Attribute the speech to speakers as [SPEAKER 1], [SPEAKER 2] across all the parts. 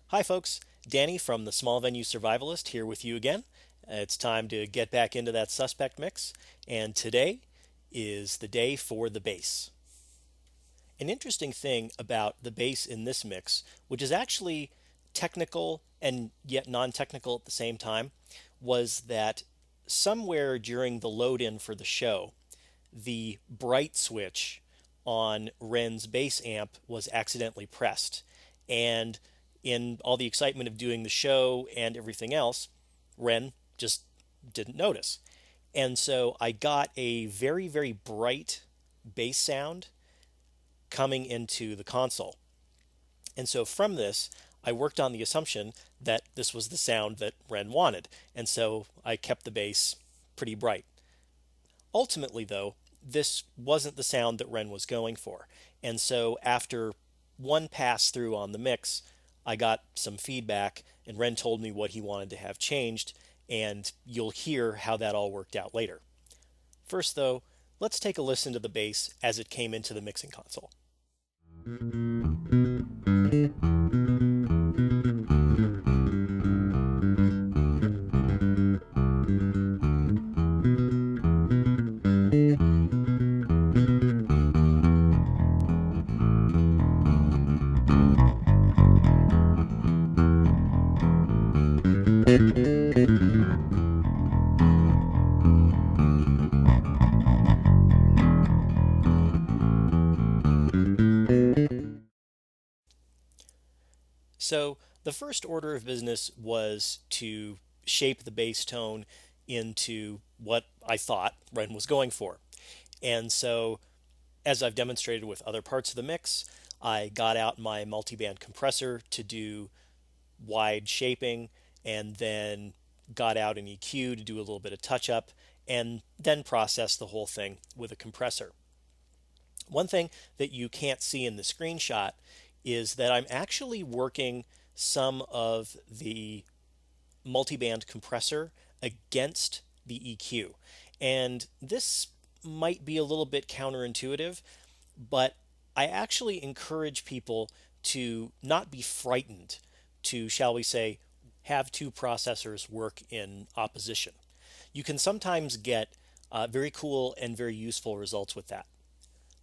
[SPEAKER 1] Hi, folks. Danny from the Small Venue Survivalist here with you again. It's time to get back into that suspect mix, and today is the day for the bass. An interesting thing about the bass in this mix, which is actually technical and yet non-technical at the same time, was that somewhere during the load in for the show, the bright switch on Ren's bass amp was accidentally pressed. And in all the excitement of doing the show and everything else, Ren just didn't notice. And so I got a very, very bright bass sound coming into the console. And so from this, I worked on the assumption that this was the sound that Ren wanted. And so I kept the bass pretty bright. Ultimately, though, this wasn't the sound that Ren was going for. And so after one pass through on the mix, I got some feedback, and Ren told me what he wanted to have changed, and you'll hear how that all worked out later. First, though, let's take a listen to the bass as it came into the mixing console. So the first order of business was to shape the bass tone into what I thought Ren was going for. And so, as I've demonstrated with other parts of the mix, I got out my multiband compressor to do wide shaping, and then got out an EQ to do a little bit of touch up, and then processed the whole thing with a compressor. One thing that you can't see in the screenshot is that I'm actually working some of the multiband compressor against the EQ. And this might be a little bit counterintuitive, but I actually encourage people to not be frightened to, shall we say, have two processors work in opposition. You can sometimes get very cool and very useful results with that.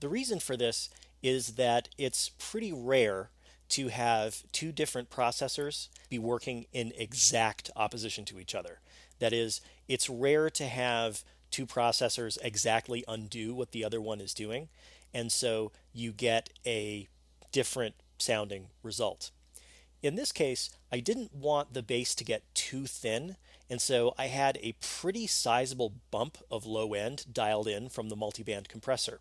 [SPEAKER 1] The reason for this is that it's pretty rare to have two different processors be working in exact opposition to each other. That is, it's rare to have two processors exactly undo what the other one is doing, and so you get a different sounding result. In this case, I didn't want the bass to get too thin, and so I had a pretty sizable bump of low end dialed in from the multiband compressor.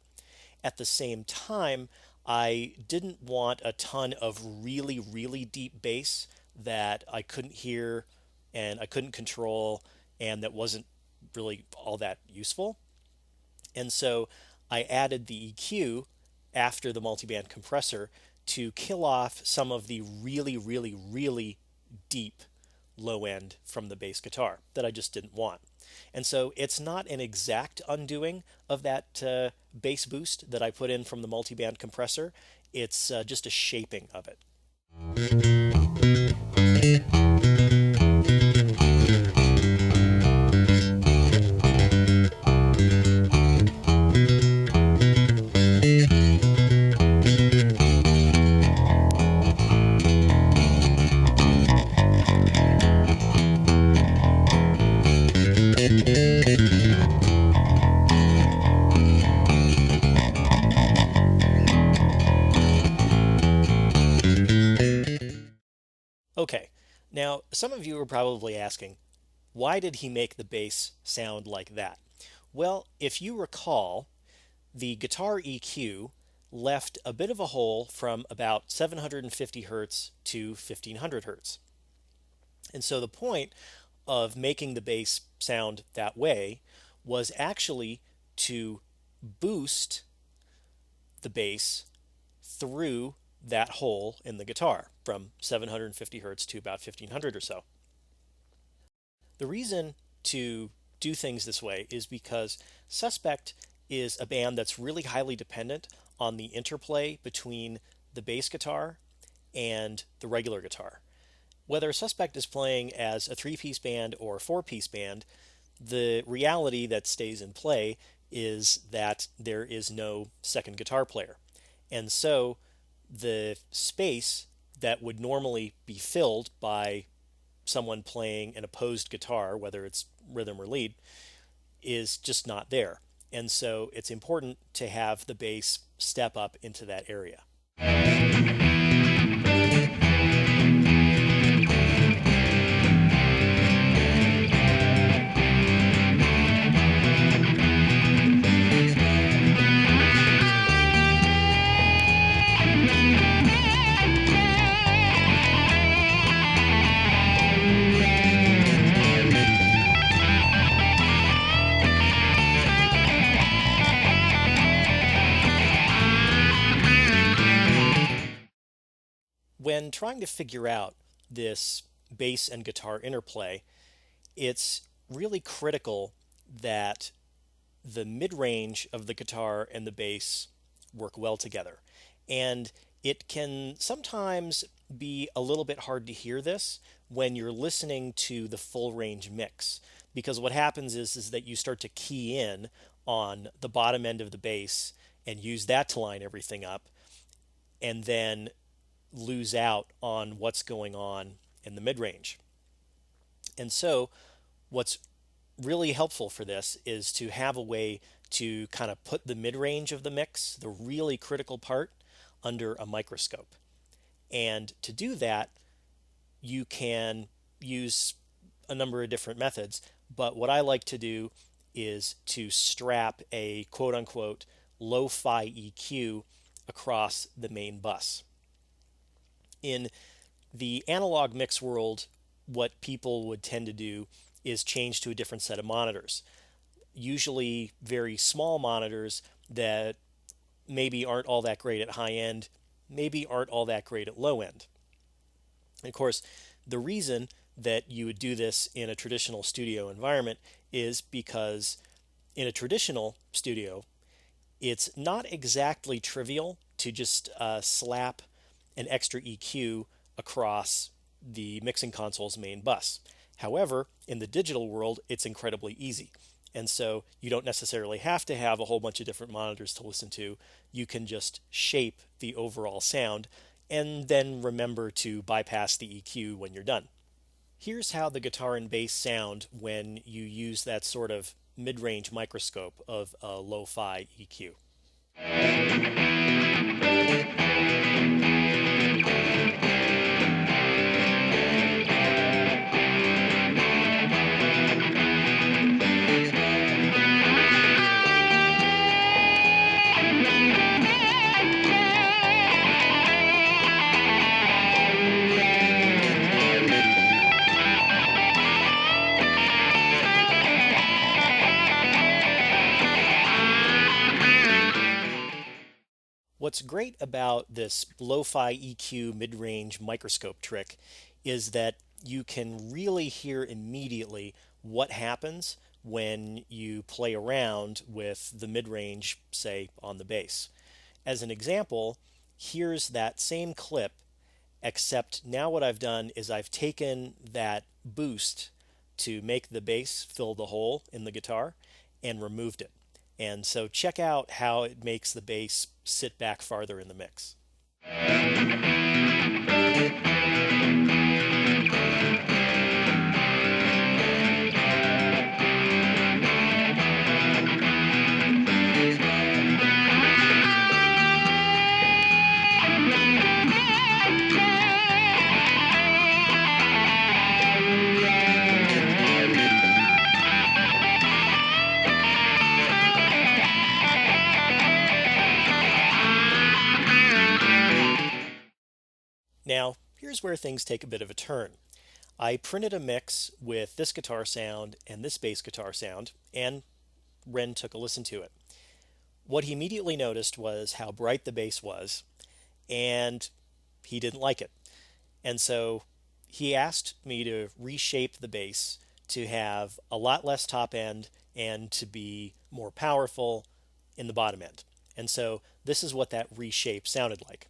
[SPEAKER 1] At the same time, I didn't want a ton of really, really deep bass that I couldn't hear and I couldn't control and that wasn't really all that useful. And so I added the EQ after the multiband compressor to kill off some of the really, really, really deep low end from the bass guitar that I just didn't want. And so it's not an exact undoing of that bass boost that I put in from the multiband compressor. It's just a shaping of it. Okay, now some of you are probably asking, why did he make the bass sound like that? Well, if you recall, the guitar EQ left a bit of a hole from about 750 hertz to 1500 hertz. And so the point of making the bass sound that way was actually to boost the bass through that hole in the guitar from 750 hertz to about 1500 or so. The reason to do things this way is because Suspect is a band that's really highly dependent on the interplay between the bass guitar and the regular guitar. Whether a suspect is playing as a three-piece band or a four-piece band, the reality that stays in play is that there is no second guitar player. And so the space that would normally be filled by someone playing an opposed guitar, whether it's rhythm or lead, is just not there. And so it's important to have the bass step up into that area. When trying to figure out this bass and guitar interplay, it's really critical that the mid-range of the guitar and the bass work well together. And it can sometimes be a little bit hard to hear this when you're listening to the full range mix, because what happens is that you start to key in on the bottom end of the bass and use that to line everything up, and then lose out on what's going on in the mid-range. And so what's really helpful for this is to have a way to kind of put the mid-range of the mix, the really critical part, under a microscope. And to do that, you can use a number of different methods, but what I like to do is to strap a quote-unquote lo-fi EQ across the main bus. In the analog mix world, what people would tend to do is change to a different set of monitors, usually very small monitors that maybe aren't all that great at high end, maybe aren't all that great at low end. And of course, the reason that you would do this in a traditional studio environment is because in a traditional studio, it's not exactly trivial to just slap an extra EQ across the mixing console's main bus. However, in the digital world, it's incredibly easy. And so you don't necessarily have to have a whole bunch of different monitors to listen to. You can just shape the overall sound and then remember to bypass the EQ when you're done. Here's how the guitar and bass sound when you use that sort of mid-range microscope of a lo-fi EQ. What's great about this lo-fi EQ mid-range microscope trick is that you can really hear immediately what happens when you play around with the mid-range, say, on the bass. As an example, here's that same clip, except now what I've done is I've taken that boost to make the bass fill the hole in the guitar and removed it. And so check out how it makes the bass sit back farther in the mix. Now, here's where things take a bit of a turn. I printed a mix with this guitar sound and this bass guitar sound, and Ren took a listen to it. What he immediately noticed was how bright the bass was, and he didn't like it. And so he asked me to reshape the bass to have a lot less top end and to be more powerful in the bottom end. And so this is what that reshape sounded like.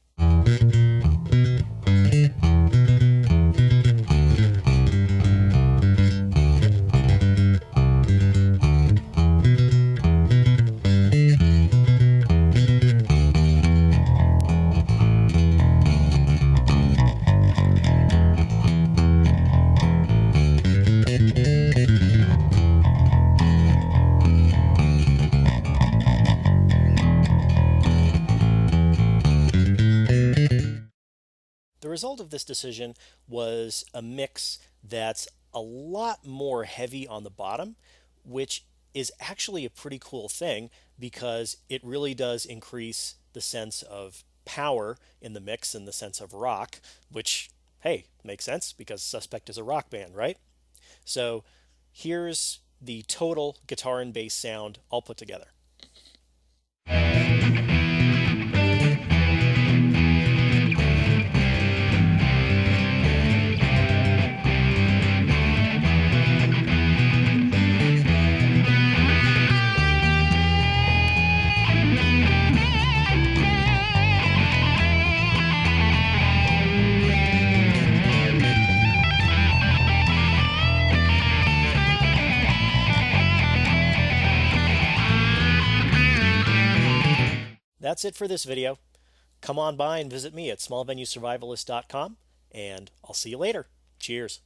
[SPEAKER 1] the result of this decision was a mix that's a lot more heavy on the bottom, which is actually a pretty cool thing because it really does increase the sense of power in the mix in the sense of rock, which, hey, makes sense because Suspect is a rock band, right? So here's the total guitar and bass sound all put together. That's it for this video. Come on by and visit me at smallvenuesurvivalist.com, and I'll see you later. Cheers.